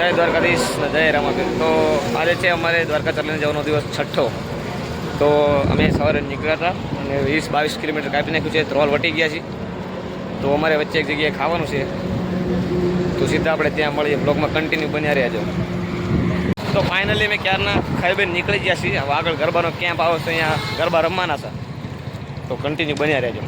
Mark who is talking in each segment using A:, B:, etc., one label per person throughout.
A: જય દ્વારકાધીશ જય રામાપીર. તો આજે છે અમારે દ્વારકા ચાલીને જવાનો દિવસ છઠ્ઠો. તો અમે સવારે નીકળ્યા હતા અને 20-22 કિલોમીટર કાપી નાખ્યું છે. ધ્રોલ વટી ગયા છીએ. તો અમારે વચ્ચે એક જગ્યાએ ખાવાનું છે, તો સીધા આપણે ત્યાં મળીએ. બ્લોગમાં કન્ટિન્યુ બન્યા રહેજો. તો ફાઇનલી અમે ક્યારના ખાઈ બેન નીકળી ગયા છીએ. હવે આગળ ગરબાનો કેમ્પ આવે છે, અહીંયા ગરબા રમવાના છે, તો કન્ટિન્યુ બન્યા રહેજો.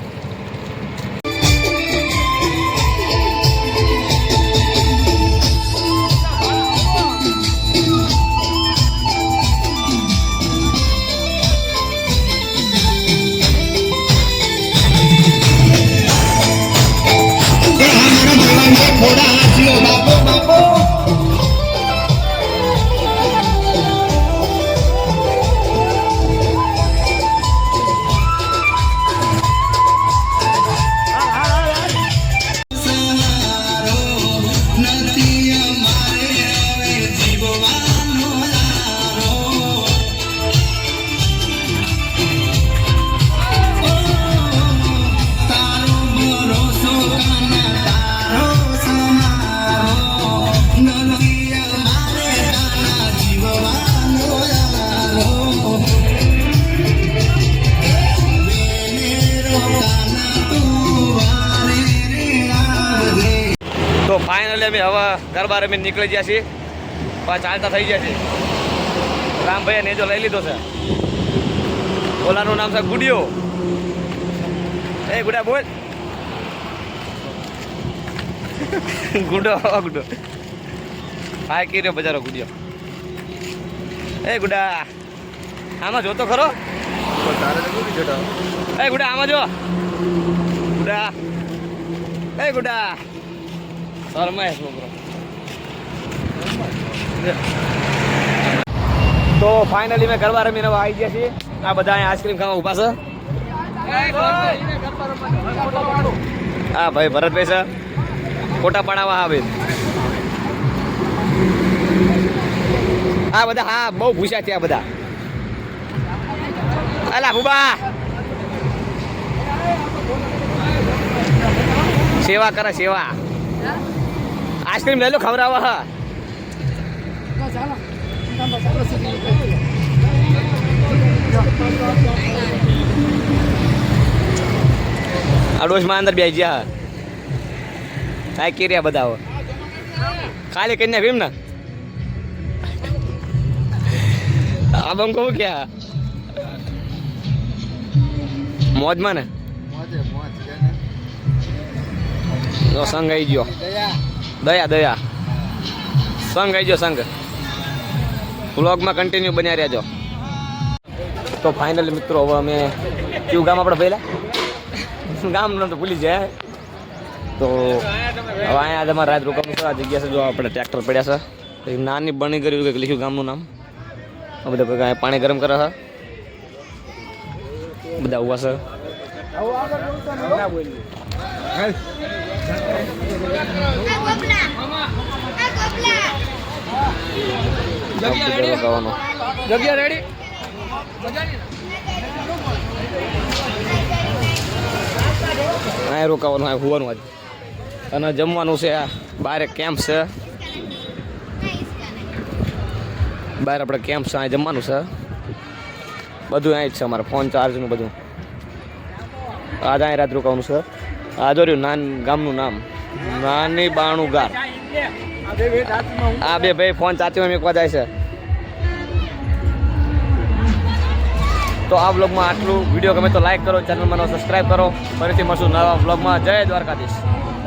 A: તો ફાઇનલી અમે હવે ગરબા રમીને નીકળી ગયા છીએ. ચાલતા થઈ ગયા છે. રામભાઈએ નેજો લઈ લીધો છે. ઓલાનું નામ છે ગુડિયો. એ ગુડા બોલ. ગુડો ગુડો હા કીધો બજારો ગુડિયો. એ ગુડા આમાં જોતો ખરો. એ ગુડા આમાં જો. ગુડા એ ગુડા શરમાય છોકરો. તો ફાઇનલી મેં ગરબા રમીને આવી ગયા છીએ. આ બધા અહીંયા આઈસ્ક્રીમ ખાવા ઉભા છે. હા ભાઈ ભરતભાઈ છે, ફોટા પડાવવા આવે. હા બધા હા બહુ ભૂસ્યા છે આ બધા. અલા ભૂબા સેવા કરે સેવા. આઈસ્ક્રીમ લઈ લો ખવડાવવા. હા અડોશમાં અંદર બેસી ગયા. કાંઈ કર્યા બધા હવે ખાલી કરીને ભીમ ને આ બમ કહું ક્યાં મોજમાં ને સંઘ આવી ગયો. દયા દયા સંઘ આવી ગયો. સંઘ વ્લોગમાં કન્ટિન્યુ બન્યા રહેજો. તો ફાઇનલી મિત્રો હવે અમે કયું ગામ આપણે પહેલા ગામ તો ભૂલી જાય. તો હવે અહીંયા તમારે રાત રોકાવાનું છે. આ જગ્યા છે જો આપણે ટ્રેક્ટર પડ્યા છે. નાની બની કર્યું કંઈક લખ્યું ગામનું નામ. આ બધા પાણી ગરમ કરે છે બધા ઉભા છે. જગ્યા રેડી. અહીંયા રોકાવાનું, અહીંયા હોવાનું આજે. અને જમવાનું છે. આ બહાર કેમ્પ છે, બહાર આપણે કેમ્પ છે, અહીંયા જમવાનું છે. બધું અહીં જ છે. અમારે ફોન ચાર્જનું બધું. આજે અહીં રાત રોકાવાનું છે. આ જો રહ્યું ગામનું નામ નાની બાણું ગાર. આ બે ભાઈ ફોન ચાર્જમાં મેકવા જાય છે. તો આ વ્લોગમાં આટલું. વિડીયો ગમે તો લાઈક કરો, ચેનલમાં સબસ્ક્રાઈબ કરો. ફરીથી મળશું નવા વ્લોગમાં. જય દ્વારકાધીશ.